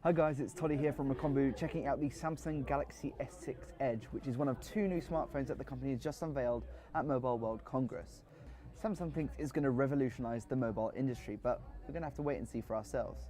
Hi guys, it's Toddy here from Recombu, checking out the Samsung Galaxy S6 Edge, which is one of two new smartphones that the company has just unveiled at Mobile World Congress. Samsung thinks it's going to revolutionize the mobile industry, but we're going to have to wait and see for ourselves.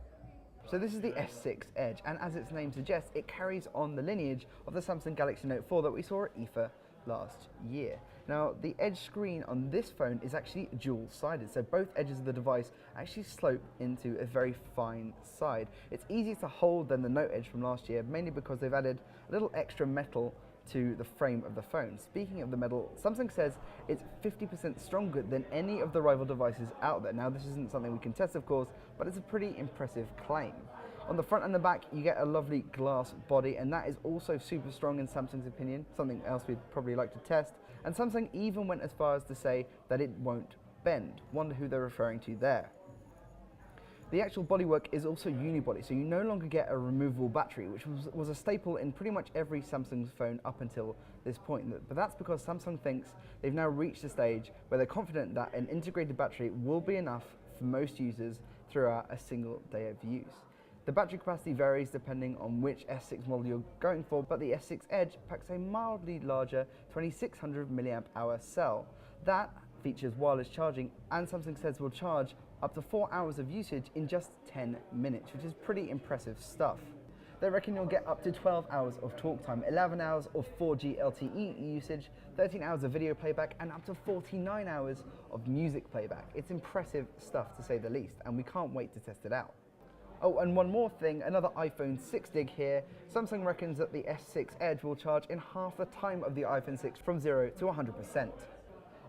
So this is the S6 Edge, and as its name suggests, it carries on the lineage of the Samsung Galaxy Note 4 that we saw at IFA last year. Now, the edge screen on this phone is actually dual-sided, so both edges of the device actually slope into a very fine side. It's easier to hold than the Note Edge from last year, mainly because they've added a little extra metal to the frame of the phone. Speaking of the metal, Samsung says it's 50% stronger than any of the rival devices out there. Now, this isn't something we can test, of course, but it's a pretty impressive claim. On the front and the back, you get a lovely glass body, and that is also super strong in Samsung's opinion, something else we'd probably like to test. And Samsung even went as far as to say that it won't bend. Wonder who they're referring to there. The actual bodywork is also unibody, so you no longer get a removable battery, which was a staple in pretty much every Samsung phone up until this point. But that's because Samsung thinks they've now reached a stage where they're confident that an integrated battery will be enough for most users throughout a single day of use. The battery capacity varies depending on which S6 model you're going for, but the S6 Edge packs a mildly larger 2600 mAh cell. That features wireless charging, and Samsung says will charge up to 4 hours of usage in just 10 minutes, which is pretty impressive stuff. They reckon you'll get up to 12 hours of talk time, 11 hours of 4G LTE usage, 13 hours of video playback, and up to 49 hours of music playback. It's impressive stuff to say the least, and we can't wait to test it out. Oh, and one more thing, another iPhone 6 dig here. Samsung reckons that the S6 Edge will charge in half the time of the iPhone 6 from 0 to 100%.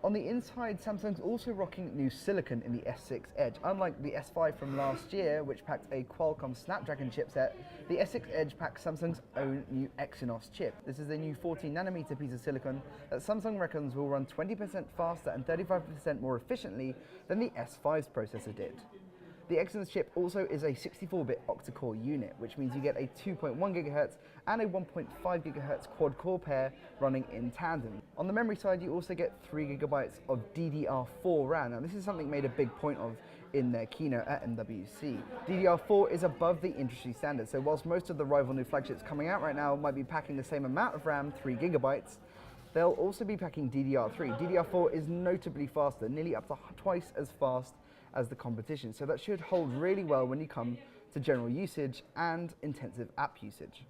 On the inside, Samsung's also rocking new silicon in the S6 Edge. Unlike the S5 from last year, which packed a Qualcomm Snapdragon chipset, the S6 Edge packs Samsung's own new Exynos chip. This is a new 14nm piece of silicon that Samsung reckons will run 20% faster and 35% more efficiently than the S5's processor did. The Exynos chip also is a 64-bit octa-core unit, which means you get a 2.1 GHz and a 1.5 GHz quad-core pair running in tandem. On the memory side, you also get 3 GB of DDR4 RAM. Now, this is something made a big point of in their keynote at MWC. DDR4 is above the industry standard, so whilst most of the rival new flagships coming out right now might be packing the same amount of RAM, 3 GB, they'll also be packing DDR3. DDR4 is notably faster, nearly up to twice as fast as the competition, so that should hold really well when you come to general usage and intensive app usage.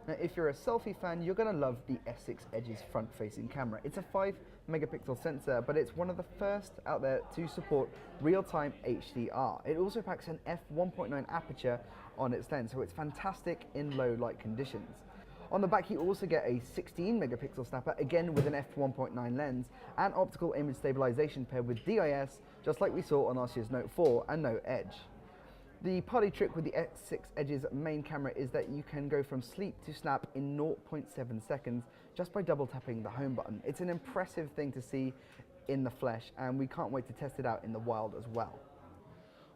Now, if you're a selfie fan, you're going to love the S6 Edge's front-facing camera. It's a 5-megapixel sensor, but it's one of the first out there to support real-time HDR. It also packs an f1.9 aperture on its lens, so it's fantastic in low light conditions. On the back, you also get a 16-megapixel snapper, again with an f1.9 lens, and optical image stabilization paired with DIS, just like we saw on last year's Note 4 and Note Edge. The party trick with the S6 Edge's main camera is that you can go from sleep to snap in 0.7 seconds just by double tapping the home button. It's an impressive thing to see in the flesh, and we can't wait to test it out in the wild as well.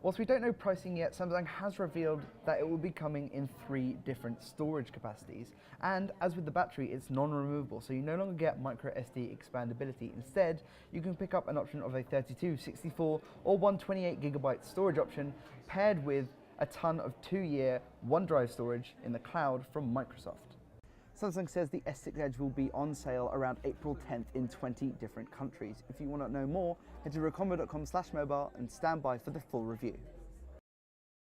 Whilst we don't know pricing yet, Samsung has revealed that it will be coming in 3 different storage capacities, and as with the battery, it's non-removable, so you no longer get micro SD expandability. Instead, you can pick up an option of a 32, 64 or 128 GB storage option paired with a ton of 2-year OneDrive storage in the cloud from Microsoft. Samsung says the S6 Edge will be on sale around April 10th in 20 different countries. If you want to know more, head to recombu.com/mobile and stand by for the full review.